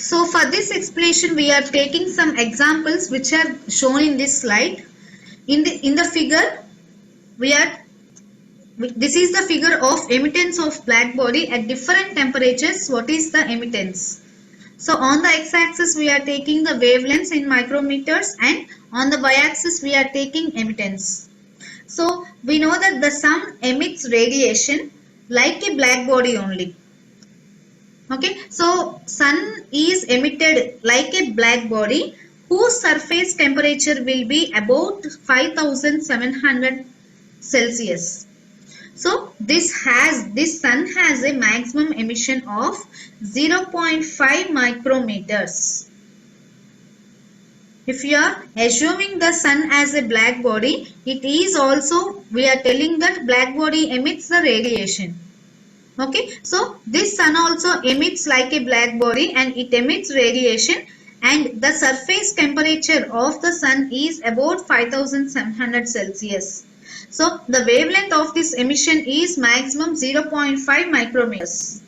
So for this explanation we are taking some examples which are shown in this slide. In the figure we are this is the figure of emittance of black body at different temperatures. What is the emittance? So on the x-axis we are taking the wavelengths in micrometers, and on the y-axis we are taking emittance. So we know that the sun emits radiation like a black body only. Okay, so sun is emitted like a black body whose surface temperature will be about 5700 Celsius. So this sun has a maximum emission of 0.5 micrometers. If you are assuming the sun as a black body, it is also, we are telling that black body emits the radiation. Okay, so this sun also emits like a black body and it emits radiation, and the surface temperature of the sun is about 5700 Celsius. So the wavelength of this emission is maximum 0.5 micrometers.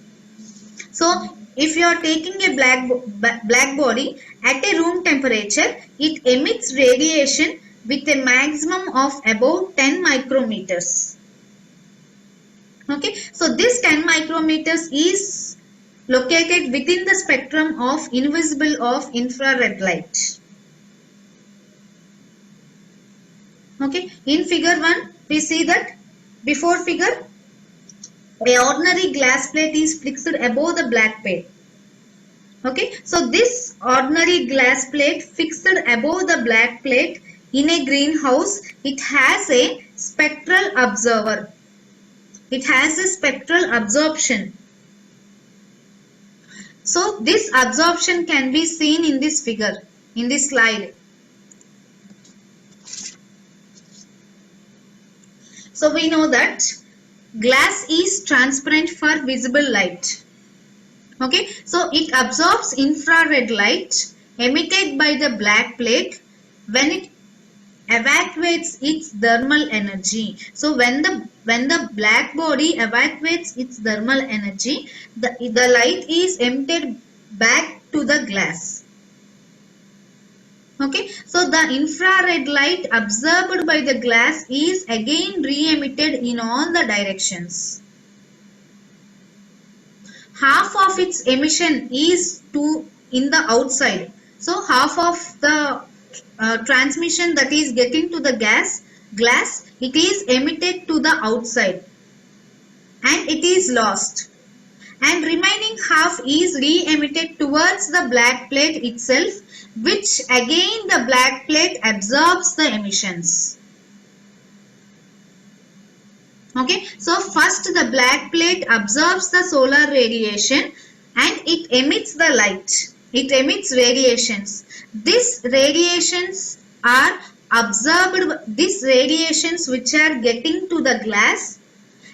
So if you are taking a black body at a room temperature, it emits radiation with a maximum of about 10 micrometers. Okay, so this 10 micrometers is located within the spectrum of invisible of infrared light. Okay, in figure 1 we see that before figure a ordinary glass plate is fixed above the black plate. Okay, so this ordinary glass plate fixed above the black plate in a greenhouse, it has a spectral observer. It has a spectral absorption. So this absorption can be seen in this figure, in this slide. So we know that glass is transparent for visible light. Okay, so it absorbs infrared light emitted by the black plate when it evacuates its thermal energy. So when the black body evacuates its thermal energy, the light is emitted back to the glass. Okay, so the infrared light absorbed by the glass is again re-emitted in all the directions. Half of its emission is in the outside. So half of the transmission that is getting to the glass, it is emitted to the outside and it is lost, and remaining half is re-emitted towards the black plate itself, which again the black plate absorbs the emissions. Okay, so first the black plate absorbs the solar radiation and it emits the light. It emits radiations. These radiations are absorbed, these radiations which are getting to the glass,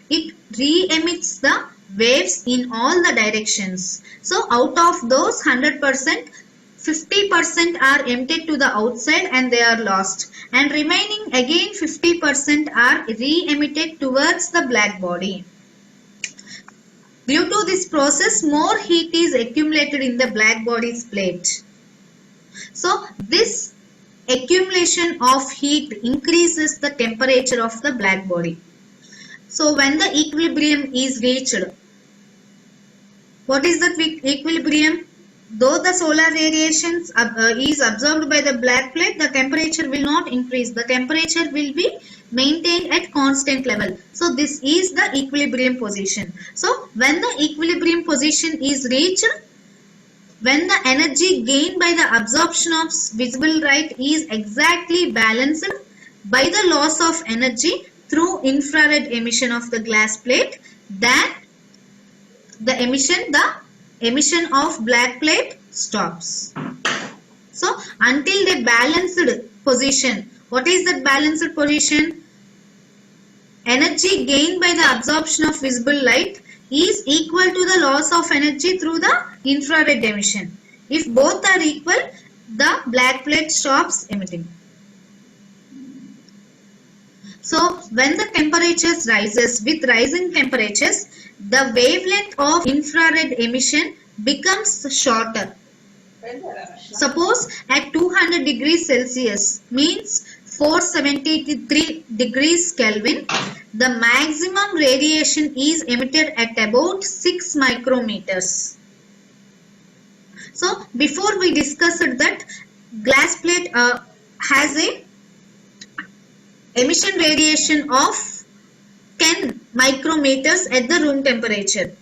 it re-emits the waves in all the directions. So out of those 100%, 50% are emitted to the outside and they are lost, and remaining again 50% are re-emitted towards the black body. Due to this process, more heat is accumulated in the black body's plate. So this accumulation of heat increases the temperature of the black body. So when the equilibrium is reached, what is the equilibrium? Though the solar radiation is absorbed by the black plate, the temperature will not increase. The temperature will be maintained at constant level. So this is the equilibrium position. So when the equilibrium position is reached, when the energy gained by the absorption of visible light is exactly balanced by the loss of energy through infrared emission of the glass plate, then the emission of black plate stops. So until the balanced position, what is that balanced position? Energy gained by the absorption of visible light is equal to the loss of energy through the infrared emission. If both are equal, the black plate stops emitting. So when the temperatures rises, with rising temperatures, the wavelength of infrared emission becomes shorter. Suppose at 200 degrees Celsius means 473 degrees Kelvin, the maximum radiation is emitted at about 6 micrometers. So before we discussed that glass plate has a emission radiation of 10 micrometers at the room temperature.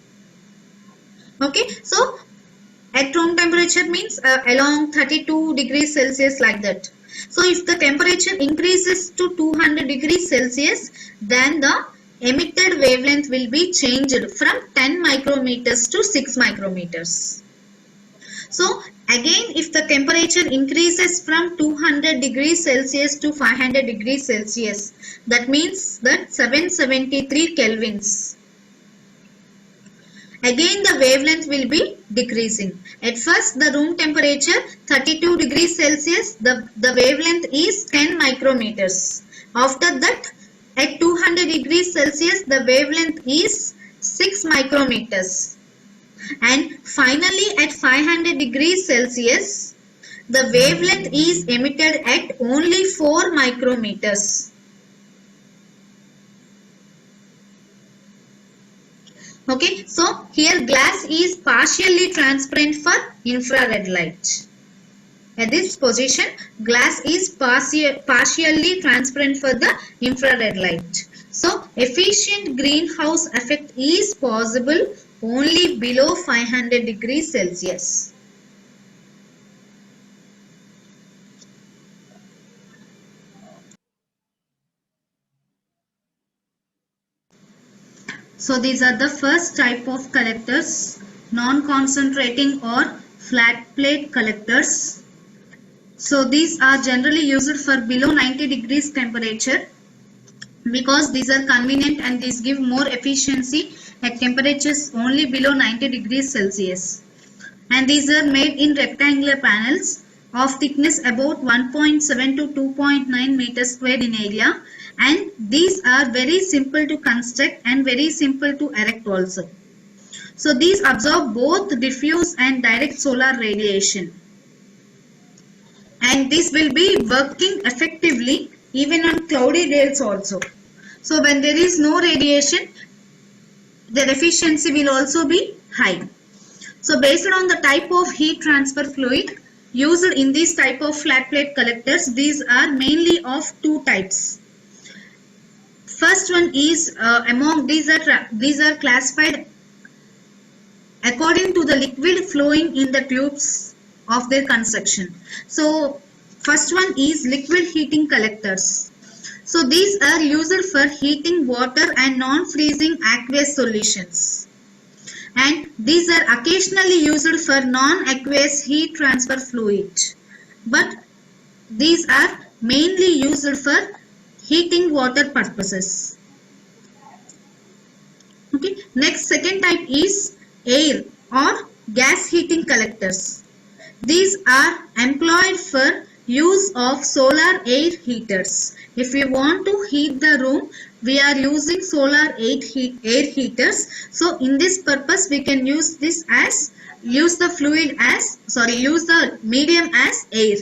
Okay, so at room temperature means along 32 degrees Celsius like that. So if the temperature increases to 200 degrees Celsius, then the emitted wavelength will be changed from 10 micrometers to 6 micrometers. So again, if the temperature increases from 200 degrees Celsius to 500 degrees Celsius, that means that 773 kelvins. Again the wavelength will be decreasing. At first the room temperature 32 degrees Celsius, the wavelength is 10 micrometers. After that at 200 degrees Celsius the wavelength is 6 micrometers. And finally at 500 degrees Celsius the wavelength is emitted at only 4 micrometers. Okay, so here glass is partially transparent for infrared light. At this position, glass is partially transparent for the infrared light. So, efficient greenhouse effect is possible only below 500 degrees Celsius. So these are the first type of collectors, non-concentrating or flat plate collectors. So these are generally used for below 90 degrees temperature because these are convenient and these give more efficiency at temperatures only below 90 degrees Celsius. And these are made in rectangular panels of thickness about 1.7 to 2.9 meters squared in area, and these are very simple to construct and very simple to erect also. So these absorb both diffuse and direct solar radiation, and this will be working effectively even on cloudy days also. So when there is no radiation, their efficiency will also be high. So based on the type of heat transfer fluid used in these type of flat plate collectors, these are mainly of two types. First one is among these are classified according to the liquid flowing in the tubes of their construction. So first one is liquid heating collectors. So these are used for heating water and non-freezing aqueous solutions. And these are occasionally used for non-aqueous heat transfer fluid, but these are mainly used for heating water purposes. Okay, next second type is air or gas heating collectors. These are employed for use of solar air heaters. If we want to heat the room, we are using solar air heaters. So in this purpose we can use this as use the medium as air.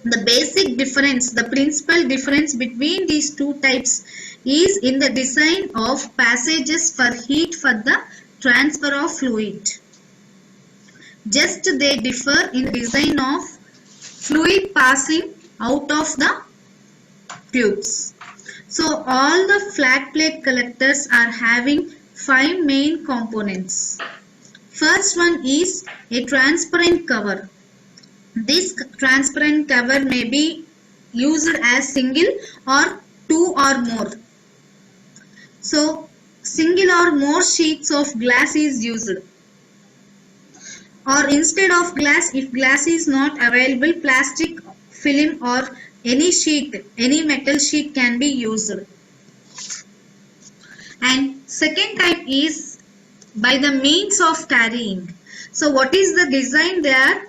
The basic difference, the principal difference between these two types is in the design of passages for heat for the transfer of fluid. Just they differ in the design of fluid passing out of the tubes. So all the flat plate collectors are having 5 main components. First one is a transparent cover. This transparent cover may be used as single or two or more. So single or more sheets of glass is used. Or instead of glass, if glass is not available, plastic film or any sheet, any metal sheet can be used. And second type is by the means of carrying. So what is the design? They are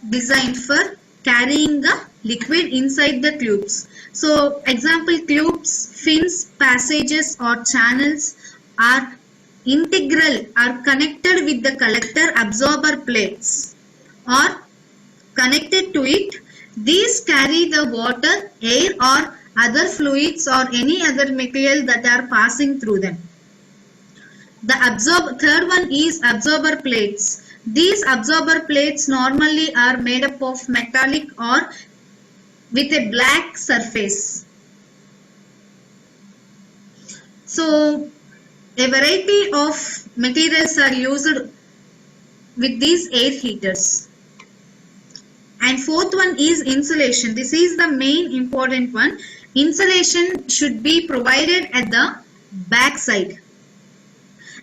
designed for carrying the liquid inside the tubes. So example, tubes, fins, passages or channels are integral, are connected with the collector absorber plates or connected to it. These carry the water, air or other fluids or any other material that are passing through them. The third one is absorber plates. These absorber plates normally are made up of metallic or with a black surface. So a variety of materials are used with these air heaters. And fourth one is insulation. This is the main important one. Insulation should be provided at the back side.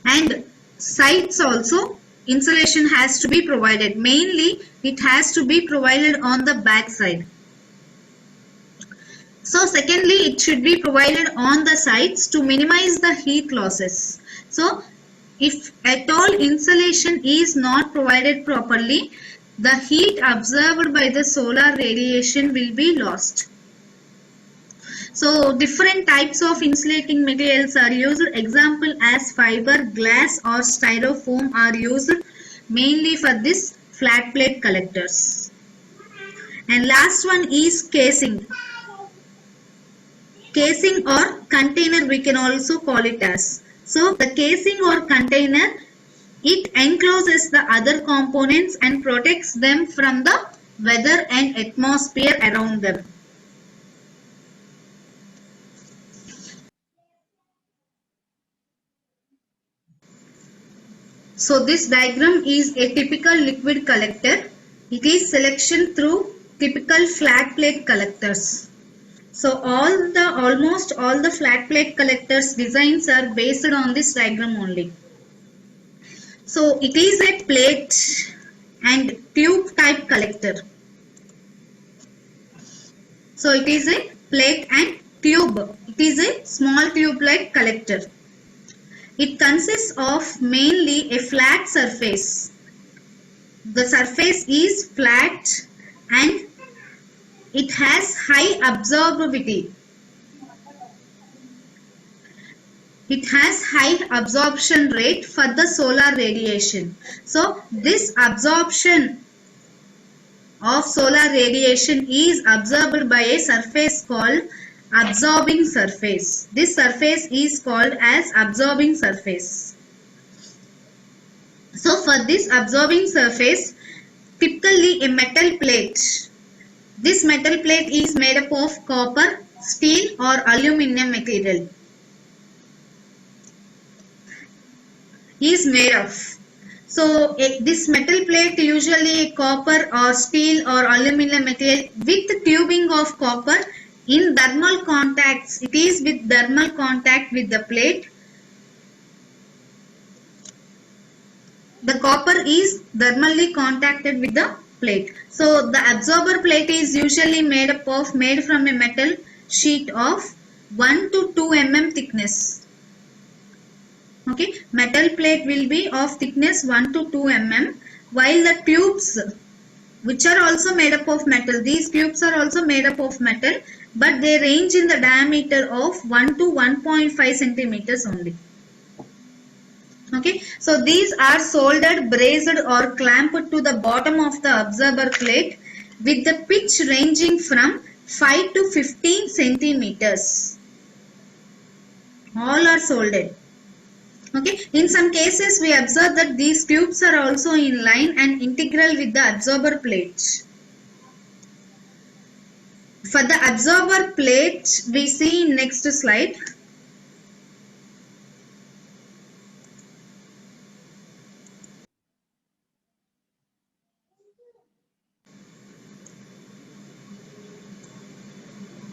And sides also insulation has to be provided. Mainly it has to be provided on the back side. So secondly, it should be provided on the sides to minimize the heat losses. So if at all insulation is not provided properly, the heat absorbed by the solar radiation will be lost. So different types of insulating materials are used. Example as fiber, glass or styrofoam are used mainly for this flat plate collectors. And last one is casing. Casing or container we can also call it as. So the casing or container, it encloses the other components and protects them from the weather and atmosphere around them. So this diagram is a typical liquid collector. It is selection through typical flat plate collectors. So almost all the flat plate collectors designs are based on this diagram only. So it is a plate and tube type collector. So it is a plate and tube. It is a small tube like collector. It consists of mainly a flat surface. The surface is flat and it has high absorbability. It has high absorption rate for the solar radiation. So this absorption of solar radiation is absorbed by a surface called absorbing surface. This surface is called as absorbing surface. So for this absorbing surface, typically a metal plate. This metal plate is made up of copper, steel or aluminum material. Is made of. So this metal plate usually copper or steel or aluminum material with tubing of copper in thermal contacts. It is with thermal contact with the plate. The copper is thermally contacted with the plate. So the absorber plate is usually made from a metal sheet of 1 to 2 mm thickness. Okay, metal plate will be of thickness 1 to 2 mm, while the tubes, which are also made up of metal, these tubes are also made up of metal, but they range in the diameter of 1 to 1.5 centimeters only. Okay, so these are soldered, braced or clamped to the bottom of the absorber plate with the pitch ranging from 5 to 15 centimeters. All are soldered. Okay, in some cases we observe that these tubes are also in line and integral with the absorber plate. For the absorber plate, we see in next slide.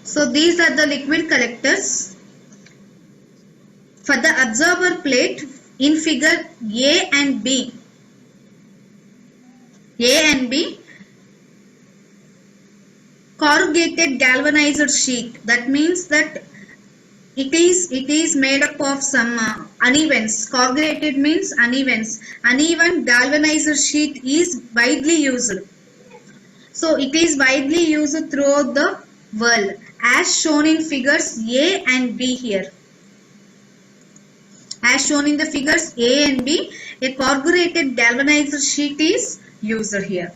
So these are the liquid collectors. For the absorber plate, in figure A and B, corrugated galvanized sheet. That means that it is made up of some unevens. Corrugated means unevens. Uneven galvanized sheet is widely used. So it is widely used throughout the world, as shown in figures A and B here. As shown in the figures A and B, a corrugated galvanized sheet is used here.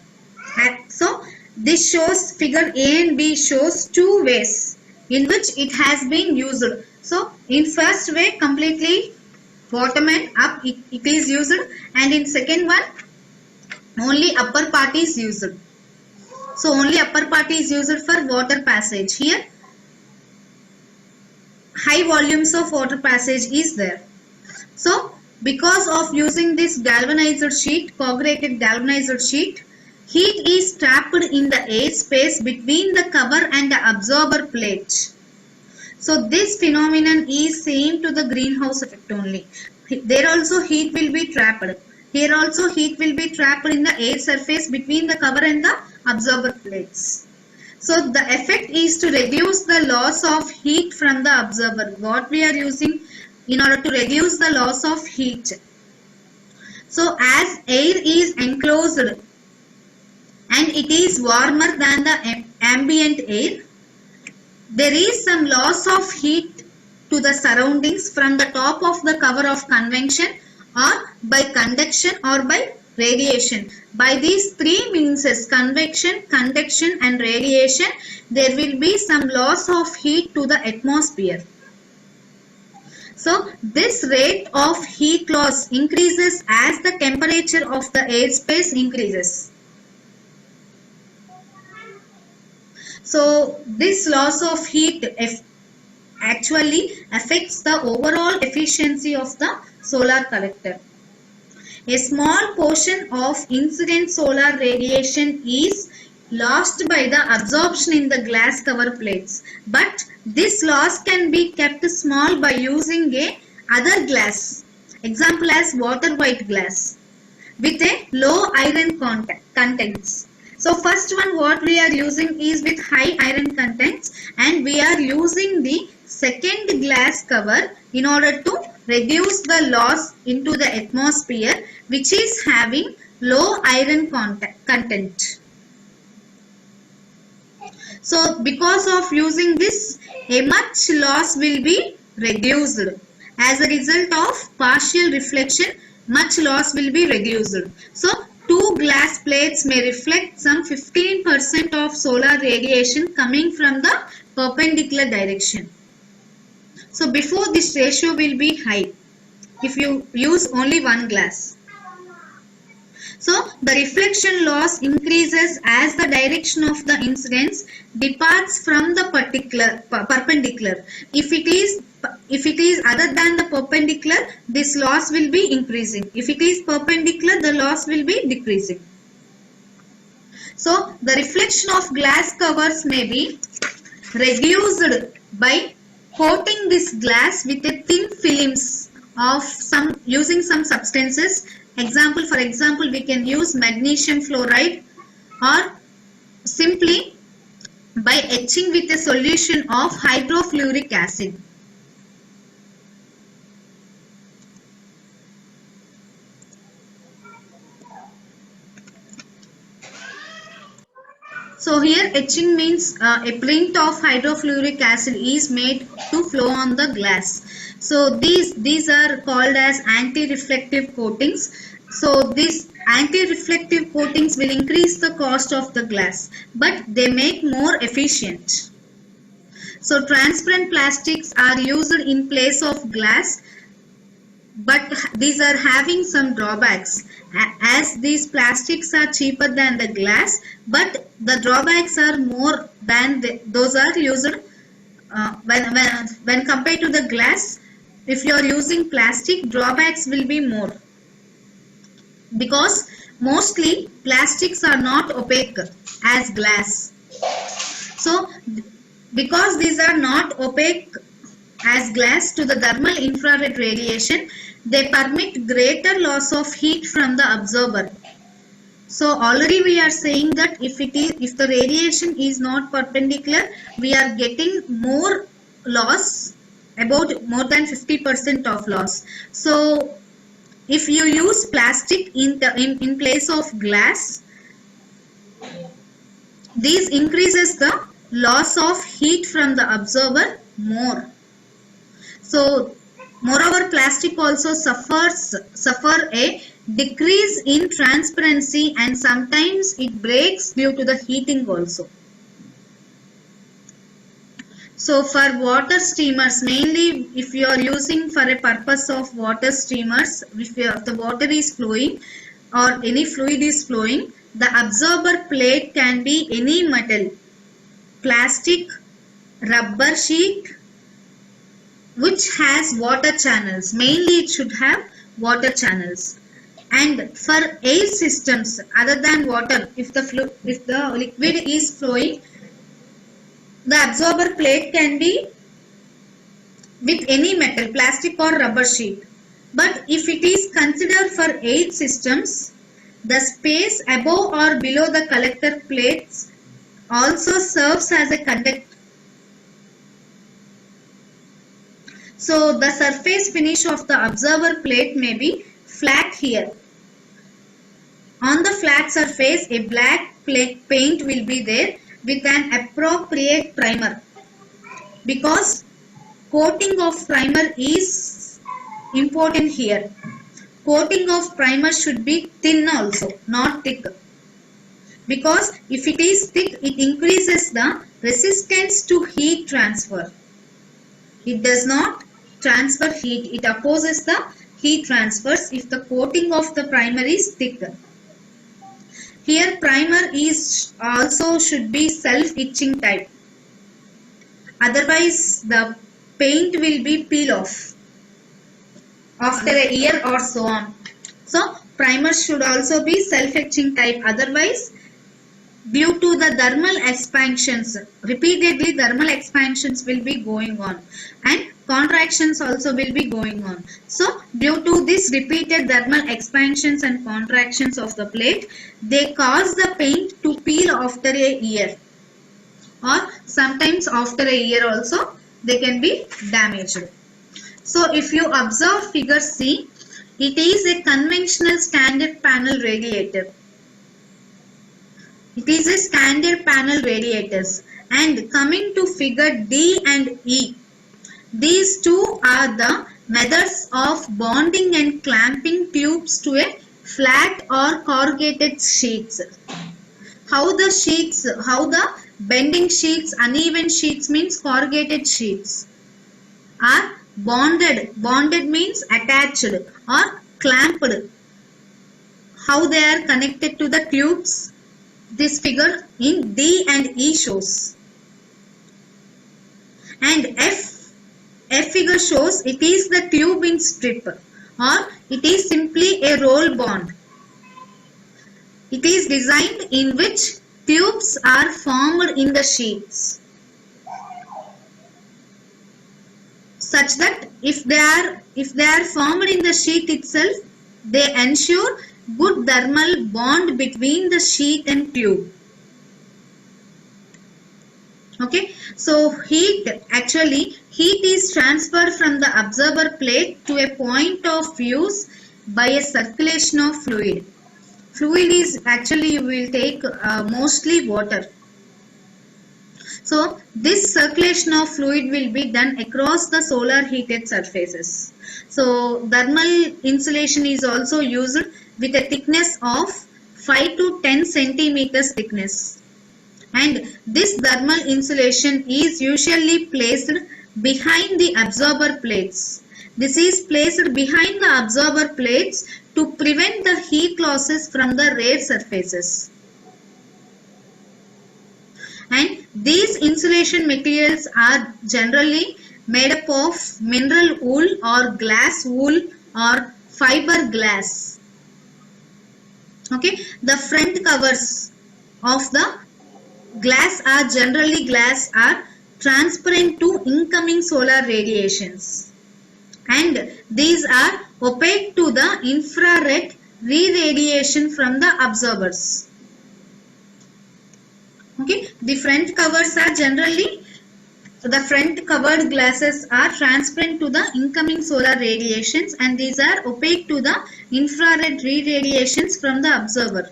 So this shows figure A and B shows two ways in which it has been used. So in first way completely bottom and up it is used, and in second one only upper part is used. So only upper part is used for water passage. Here high volumes of water passage is there. So because of using this galvanized sheet, corrugated galvanized sheet, heat is trapped in the air space between the cover and the absorber plate. So this phenomenon is same to the greenhouse effect only. There also heat will be trapped. Here also heat will be trapped in the air surface between the cover and the absorber plates. So the effect is to reduce the loss of heat from the absorber. What we are using in order to reduce the loss of heat. So as air is enclosed and it is warmer than the ambient air, there is some loss of heat to the surroundings from the top of the cover of convection or by conduction or by radiation. By these three means, convection, conduction and radiation, there will be some loss of heat to the atmosphere. So this rate of heat loss increases as the temperature of the airspace increases. So this loss of heat actually affects the overall efficiency of the solar collector. A small portion of incident solar radiation is lost by the absorption in the glass cover plates, but this loss can be kept small by using a other glass, example as water white glass with a low iron contents. So first one what we are using is with high iron contents, and we are using the second glass cover in order to reduce the loss into the atmosphere which is having low iron content. So because of using this, a much loss will be reduced. As a result of partial reflection, much loss will be reduced. So two glass plates may reflect some 15% of solar radiation coming from the perpendicular direction. So before this ratio will be high if you use only one glass. So the reflection loss increases as the direction of the incidence departs from the perpendicular. If it is other than the perpendicular, this loss will be increasing. If it is perpendicular, the loss will be decreasing. So the reflection of glass covers may be reduced by coating this glass with a thin films of using some substances. For example, we can use magnesium fluoride, or simply by etching with a solution of hydrofluoric acid. So here etching means a print of hydrofluoric acid is made to flow on the glass. So these are called as anti-reflective coatings. So these anti-reflective coatings will increase the cost of the glass, but they make more efficient. So transparent plastics are used in place of glass, but these are having some drawbacks, as these plastics are cheaper than the glass, but the drawbacks are more than those are used when compared to the glass. If you are using plastic, drawbacks will be more, because mostly plastics are not opaque as glass. So because these are not opaque as glass to the thermal infrared radiation, they permit greater loss of heat from the absorber. So already we are saying that if the radiation is not perpendicular, we are getting more loss, about more than 50% of loss. So if you use plastic in place of glass, this increases the loss of heat from the absorber more. So moreover, plastic also suffer a decrease in transparency, and sometimes it breaks due to the heating also. So for water streamers, mainly if you are using for a purpose of water streamers, if the water is flowing or any fluid is flowing, the absorber plate can be any metal, plastic, rubber sheet, which has water channels. Mainly it should have water channels. And for air systems other than water, if the liquid is flowing, the absorber plate can be with any metal, plastic or rubber sheet. But if it is considered for air systems, the space above or below the collector plates also serves as a conductor. So the surface finish of the observer plate may be flat here. On the flat surface, a black paint will be there with an appropriate primer, because coating of primer is important here. Coating of primer should be thin also, not thick, because if it is thick, it increases the resistance to heat transfer. It does not transfer heat, it opposes the heat transfers if the coating of the primer is thick. Here primer is also should be self-etching type, otherwise the paint will be peel off after a year or so on. So primer should also be self-etching type, otherwise due to the thermal expansions, repeatedly thermal expansions will be going on and contractions also will be going on. So due to this repeated thermal expansions and contractions of the plate, they cause the paint to peel after a year, or sometimes after a year also they can be damaged. So if you observe figure C, it is a conventional standard panel radiator. It is a standard panel radiators. And coming to figure D and E, these two are the methods of bonding and clamping tubes to a flat or corrugated sheets. How the bending sheets, uneven sheets means corrugated sheets are bonded. Bonded means attached or clamped. How they are connected to the tubes, this figure in D and E shows. And F figure shows it is the tube in strip, or it is simply a roll bond. It is designed in which tubes are formed in the sheets, such that if they are formed in the sheet itself, they ensure good thermal bond between the sheet and tube. Okay, so heat is transferred from the observer plate to a point of use by a circulation of fluid. Fluid is actually, you will take mostly water. So this circulation of fluid will be done across the solar heated surfaces. So thermal insulation is also used with a thickness of 5 to 10 centimeters thickness. And this thermal insulation is usually placed behind the absorber plates. This is placed behind the absorber plates to prevent the heat losses from the rare surfaces. And these insulation materials are generally made up of mineral wool or glass wool or fiberglass. Okay, the front covers of the glass are transparent to incoming solar radiations, and these are opaque to the infrared re-radiation from the absorbers. Okay, the front covers are generally, the front covered glasses are transparent to the incoming solar radiations, and these are opaque to the infrared re-radiations from the observer.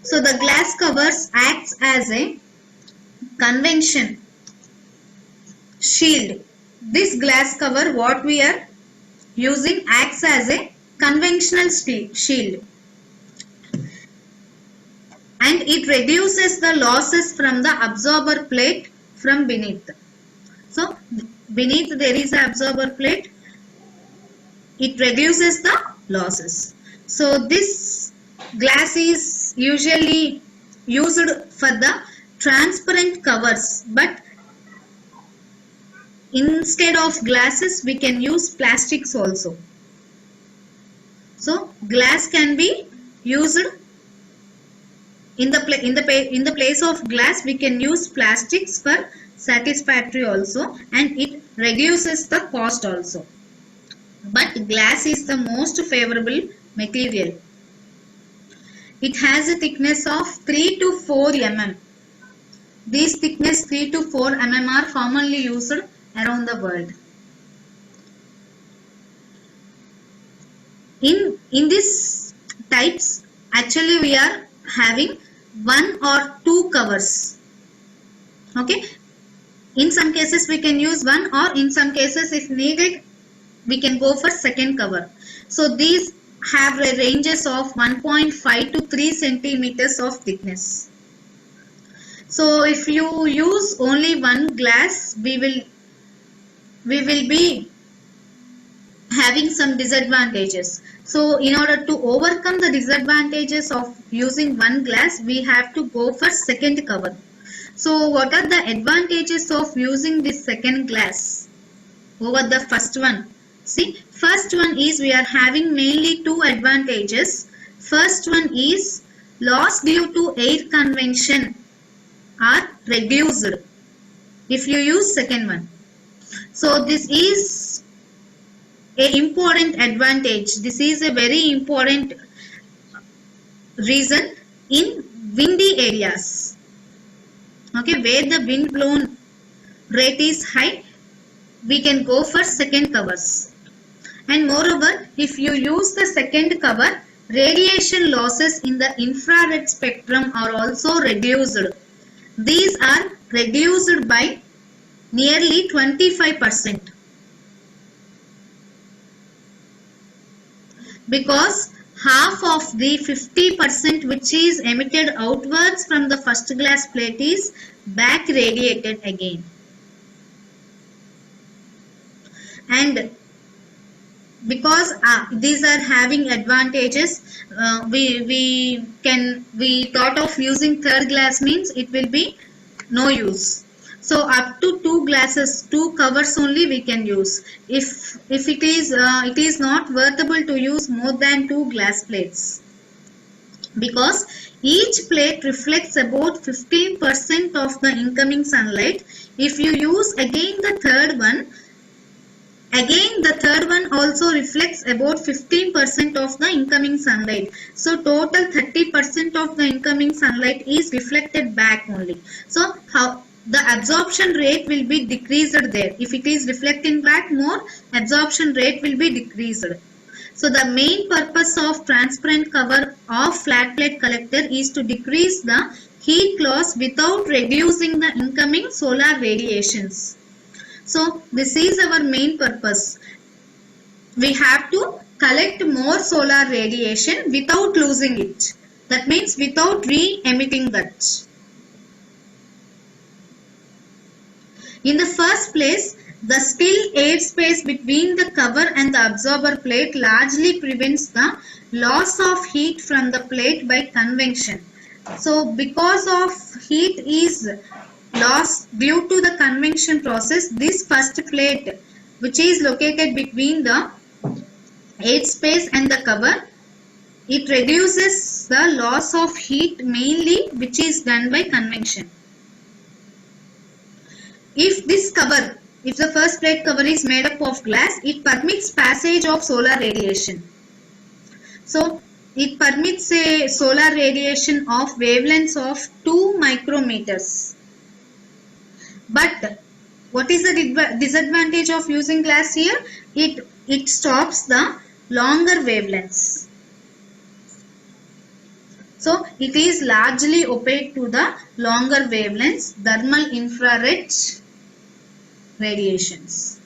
So the glass covers acts as a convection shield. This glass cover what we are using acts as a conventional shield, and it reduces the losses from the absorber plate from beneath. So beneath there is an absorber plate, it reduces the losses. So this glass is usually used for the transparent covers, but instead of glasses we can use plastics also. So glass can be used in the place of glass, we can use plastics for satisfactory also, and it reduces the cost also. But glass is the most favorable material. It has a thickness of 3 to 4 mm. These thickness 3 to 4 mm are commonly used around the world. In these types, actually we are having 1 or 2 covers. Okay. In some cases we can use 1, or in some cases if needed we can go for second cover. So these have ranges of 1.5 to 3 centimeters of thickness. So if you use only one glass, we will be having some disadvantages. So in order to overcome the disadvantages of using one glass, we have to go for second cover. So what are the advantages of using this second glass over the first one? See, first one is we are having mainly two advantages. First one is loss due to air convection are reduced if you use second one. So this is a important advantage. This is a very important reason in windy areas. Okay, where the wind blown rate is high, we can go for second covers. And moreover, if you use the second cover, radiation losses in the infrared spectrum are also reduced. These are reduced by nearly 25%. Because half of the 50% which is emitted outwards from the first glass plate is back radiated again. And because these are having advantages, we thought of using third glass means it will be no use. So up to 2 glasses, 2 covers only we can use. If it is not worthable to use more than 2 glass plates, because each plate reflects about 15% of the incoming sunlight. If you use again the third one also reflects about 15% of the incoming sunlight. So total 30% of the incoming sunlight is reflected back only. So how the absorption rate will be decreased there. If it is reflecting back more, absorption rate will be decreased. So the main purpose of transparent cover of flat plate collector is to decrease the heat loss without reducing the incoming solar radiations. So this is our main purpose. We have to collect more solar radiation without losing it. That means without re-emitting that. In the first place, the still airspace between the cover and the absorber plate largely prevents the loss of heat from the plate by convection. So because of heat is lost due to the convection process, this first plate which is located between the airspace and the cover, it reduces the loss of heat mainly which is done by convection. If the first plate cover is made up of glass, it permits passage of solar radiation. So it permits a solar radiation of wavelengths of 2 micrometers. But what is the disadvantage of using glass here? It stops the longer wavelengths. So it is largely opaque to the longer wavelengths, thermal infrared radiations.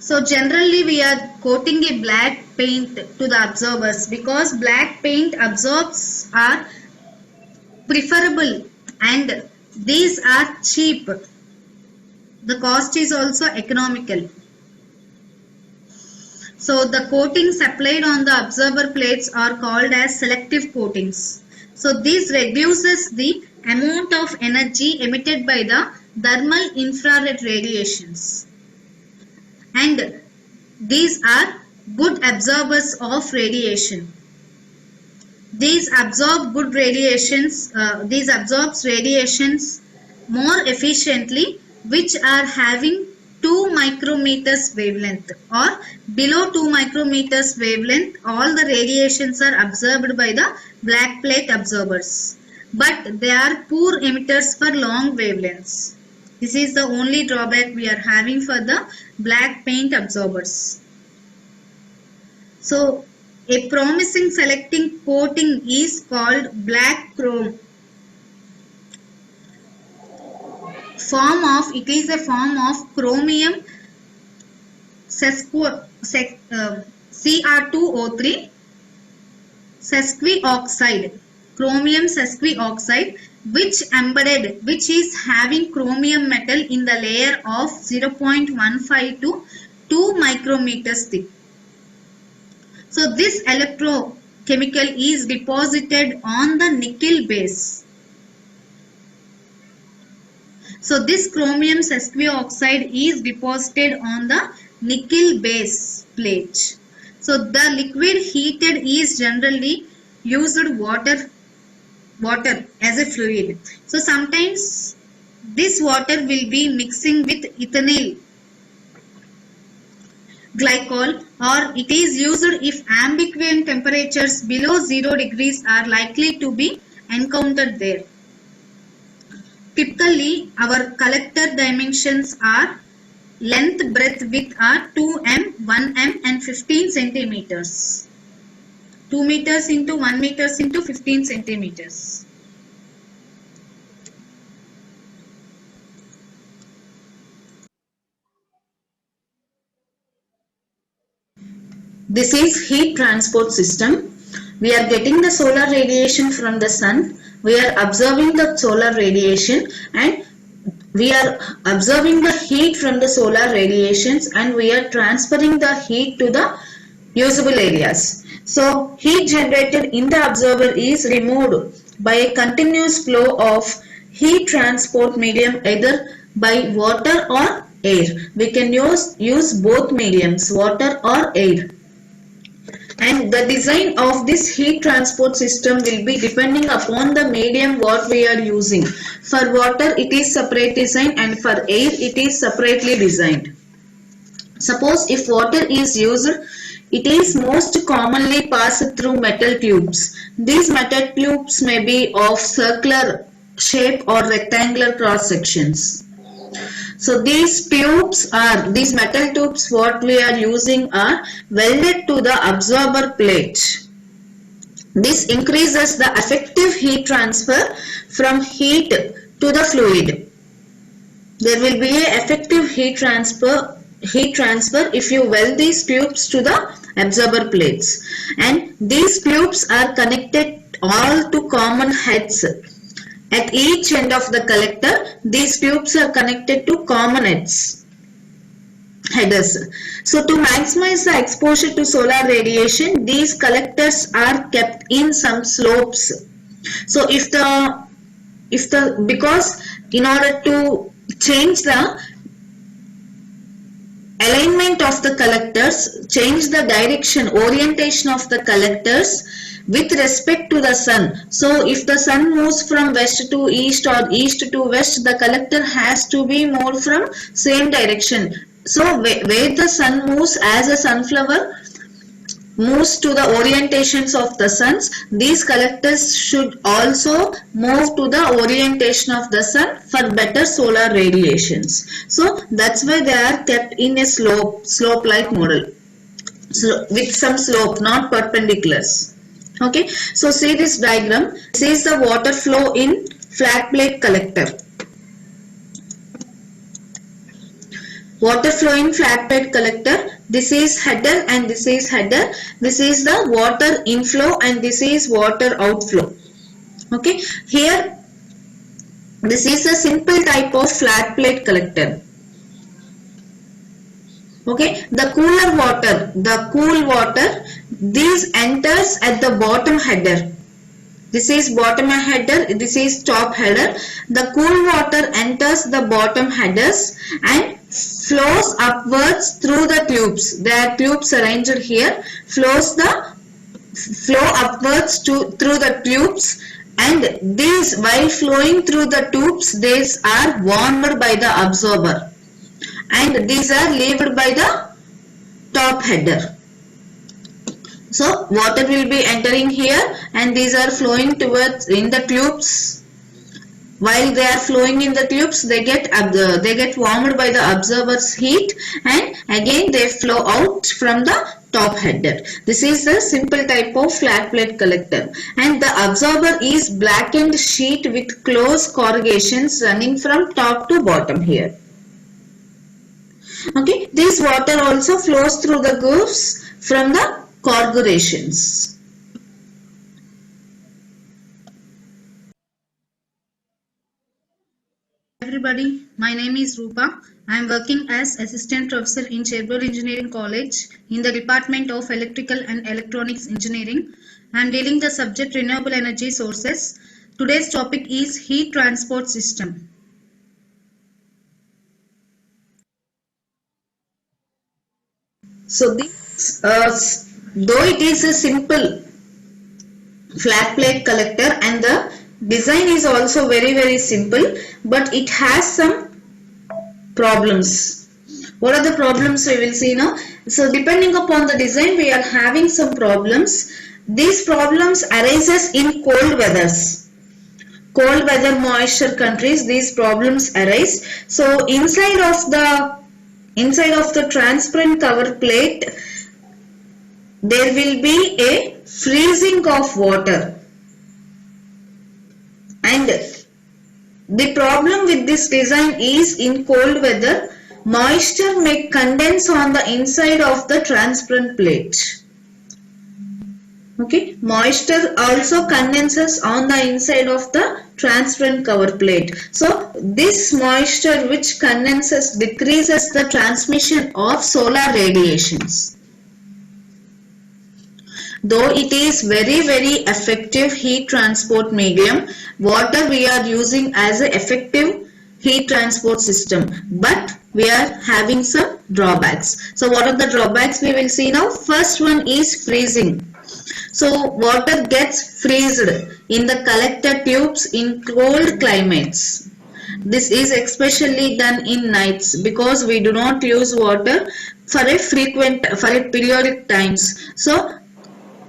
So generally we are coating a black paint to the absorbers because black paint absorbs are preferable and these are cheap. The cost is also economical. So the coatings applied on the absorber plates are called as selective coatings. So this reduces the amount of energy emitted by the thermal infrared radiations. And these are good absorbers of radiation. These absorbs radiations more efficiently, which are having 2 micrometers wavelength or below 2 micrometers wavelength. All the radiations are absorbed by the black plate absorbers, but they are poor emitters for long wavelengths. This is the only drawback we are having for the black paint absorbers. So a promising selecting coating is called black chrome. It is a form of chromium Cr2O3 sesquioxide, which is having chromium metal in the layer of 0.15 to 2 micrometers thick. So this electrochemical is deposited on the nickel base. So this chromium sesquioxide is deposited on the nickel base plate. So the liquid heated is generally used water as a fluid. So sometimes this water will be mixing with ethynyl glycol, or it is used if ambient temperatures below 0 degrees are likely to be encountered there. Typically, our collector dimensions are length, breadth, width are 2 m, 1 m and 15 centimeters. 2 meters into 1 meters into 15 centimeters. This is heat transport system. We are getting the solar radiation from the sun. We are observing the solar radiation and we are observing the heat from the solar radiations and we are transferring the heat to the usable areas. So heat generated in the observer is removed by a continuous flow of heat transport medium either by water or air. We can use both mediums, water or air. And the design of this heat transport system will be depending upon the medium what we are using. For water it is separate design and for air it is separately designed. Suppose if water is used, it is most commonly passed through metal tubes. These metal tubes may be of circular shape or rectangular cross sections. So these metal tubes what we are using are welded to the absorber plate. This increases the effective heat transfer from heat to the fluid. There will be an effective heat transfer if you weld these tubes to the absorber plates. And these tubes are connected all to common heads. At each end of the collector, these tubes are connected to common headers. So to maximize the exposure to solar radiation, these collectors are kept in some slopes. So because in order to change the alignment of the collectors, change the orientation of the collectors with respect to the sun. So if the sun moves from west to east or east to west, the collector has to be moved from same direction. So where the sun moves as a sunflower moves to the orientations of the suns, these collectors should also move to the orientation of the sun for better solar radiations. So that's why they are kept in a slope-like model. So with some slope, not perpendiculars. Okay, so see this diagram. This is the water flow in flat plate collector. water flowing flat plate collector. This is header and this is header. This is the water inflow and this is water outflow. Okay, here this is a simple type of flat plate collector. Okay, the cool water, this enters at the bottom header. This is bottom header, this is top header. The cool water enters the bottom headers and flows upwards through the tubes. There are tubes arranged here. Flow upwards through the tubes, and these, while flowing through the tubes, these are warmed by the absorber, and these are leaved by the top header. So water will be entering here and these are flowing towards in the tubes. While they are flowing in the tubes, they get warmed by the absorber's heat, and again they flow out from the top header. This is the simple type of flat plate collector, and the absorber is blackened sheet with close corrugations running from top to bottom here. Okay, this water also flows through the grooves from the corrugations. Everybody, my name is Rupa. I am working as Assistant Professor in Cherbourg Engineering College in the Department of Electrical and Electronics Engineering. I am dealing the subject renewable energy sources. Today's topic is heat transport system. So this, though it is a simple flat plate collector and the design is also very simple, but it has some problems. What are the problems we will see now? So depending upon the design, we are having some problems. These problems arises in cold weathers. Cold weather moisture countries, these problems arise. So inside of the transparent cover plate, there will be a freezing of water. And the problem with this design is in cold weather, moisture may condense on the inside of the transparent plate. Okay, moisture also condenses on the inside of the transparent cover plate. So this moisture which condenses decreases the transmission of solar radiations. Though it is very effective heat transport medium, water we are using as an effective heat transport system, but we are having some drawbacks. So what are the drawbacks we will see now? First one is freezing. So water gets freezed in the collector tubes in cold climates. This is especially done in nights because we do not use water for a periodic times. So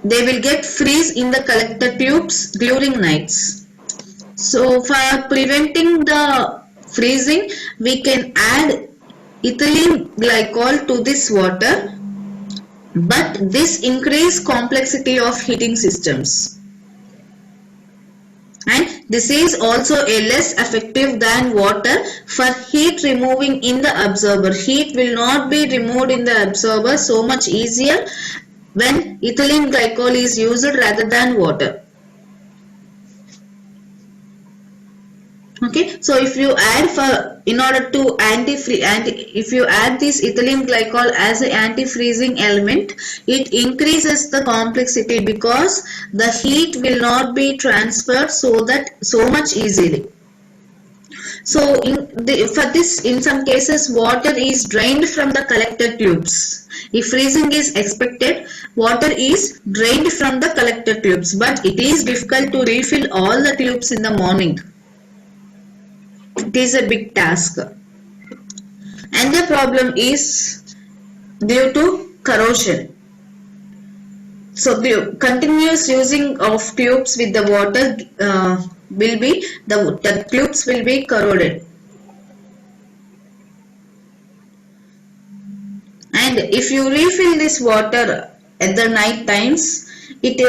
they will get freeze in the collector tubes during nights. So for preventing the freezing, we can add ethylene glycol to this water, but this increases complexity of heating systems. And this is also a less effective than water for heat removing in the absorber. Heat will not be removed in the absorber so much easier when ethylene glycol is used rather than water. Okay, so if you add if you add this ethylene glycol as an anti-freezing element, it increases the complexity because the heat will not be transferred so much easily. So in some cases water is drained from the collector tubes. If freezing is expected, water is drained from the collector tubes, but it is difficult to refill all the tubes in the morning. It is a big task. And the problem is due to corrosion. So the continuous using of tubes with the water the tubes will be corroded. And if you refill this water at the night times, it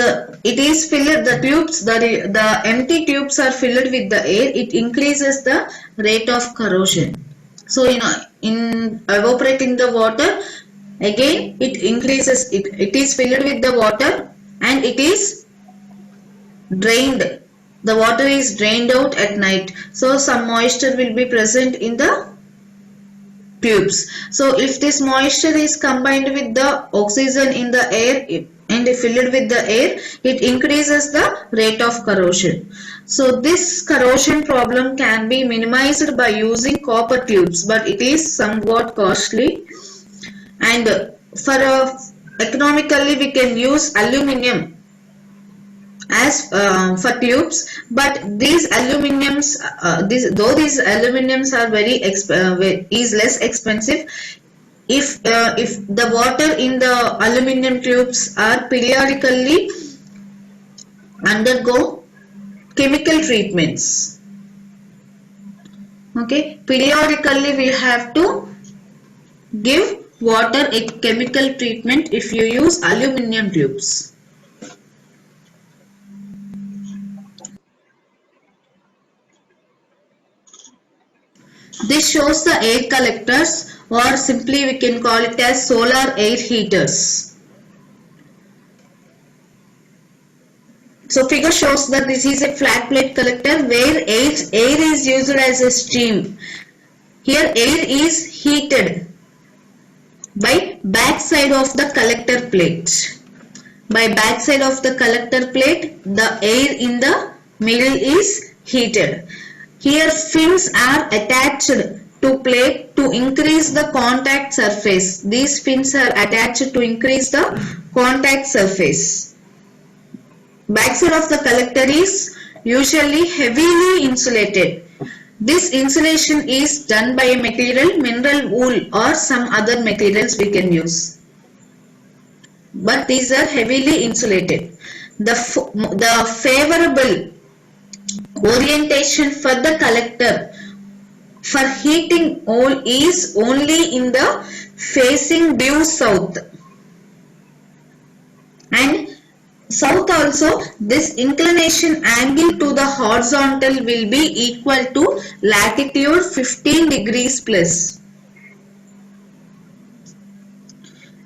is filled, the empty tubes are filled with the air. It increases the rate of corrosion. So in evaporating the water, again it increases, it is filled with the water and it is drained. The water is drained out at night. So some moisture will be present in the tubes. So if this moisture is combined with the oxygen in the air and filled with the air, it increases the rate of corrosion. So this corrosion problem can be minimized by using copper tubes, but it is somewhat costly. And for economically we can use aluminium as for tubes, but these aluminiums, though these aluminiums are is less expensive, if the water in the aluminium tubes are periodically undergo chemical treatments. Okay, periodically we have to give water a chemical treatment if you use aluminium tubes. This shows the air collectors, or simply we can call it as solar air heaters. So figure shows that this is a flat plate collector where air is used as a stream. Here air is heated by back side of the collector plate. By back side of the collector plate, the air in the middle is heated. Here fins are attached to plate to increase the contact surface. These fins are attached to increase the contact surface. Backside of the collector is usually heavily insulated. This insulation is done by a material, mineral wool or some other materials we can use. But these are heavily insulated. The favorable orientation for the collector for heating oil is only in the facing due south, and south also this inclination angle to the horizontal will be equal to latitude 15 degrees plus.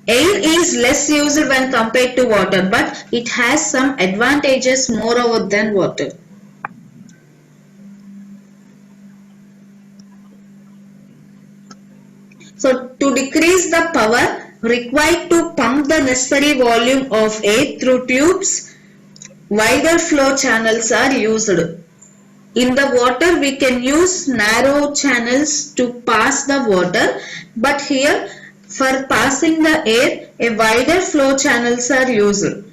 Air is less used when compared to water, but it has some advantages moreover than water. So to decrease the power required to pump the necessary volume of air through tubes, wider flow channels are used. In the water we can use narrow channels to pass the water, but here for passing the air a wider flow channels are used,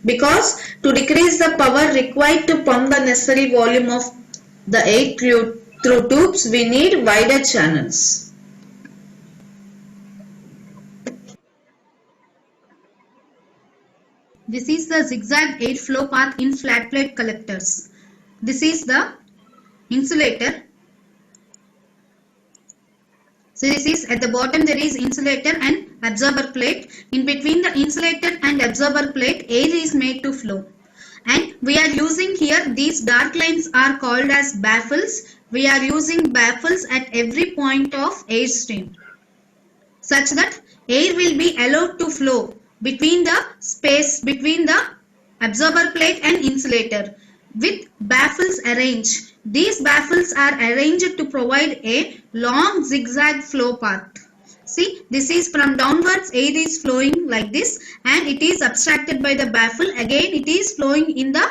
because to decrease the power required to pump the necessary volume of the air through tubes we need wider channels. This is the zigzag air flow path in flat plate collectors. This is the insulator. So this is at the bottom there is insulator and absorber plate. In between the insulator and absorber plate air is made to flow. And we are using here, these dark lines are called as baffles. We are using baffles at every point of air stream, such that air will be allowed to flow between the space between the absorber plate and insulator with baffles arranged. These baffles are arranged to provide a long zigzag flow path. See, this is from downwards, air is flowing like this and it is abstracted by the baffle. Again it is flowing in the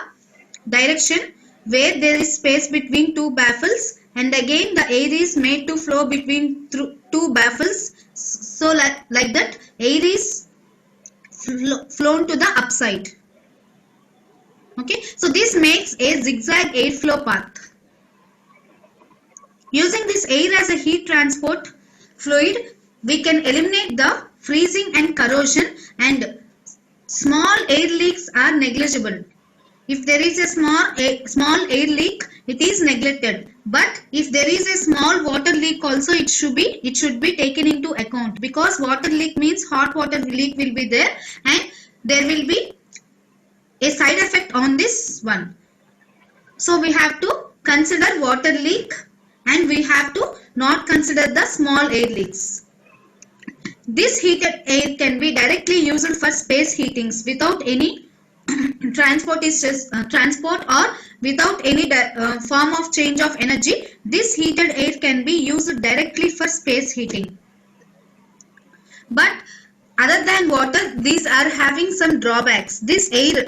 direction where there is space between two baffles, and again the air is made to flow between two baffles. So like that air is flown to the upside. Okay, so this makes a zigzag airflow path. Using this air as a heat transport fluid, we can eliminate the freezing and corrosion, and small air leaks are negligible. If there is a small air leak, it is neglected. But if there is a small water leak also, it should be taken into account, because water leak means hot water leak will be there and there will be a side effect on this one. So we have to consider water leak and we have to not consider the small air leaks. This heated air can be directly used for space heatings without any transport or without any form of change of energy. This heated air can be used directly for space heating. But other than water, these are having some drawbacks. This air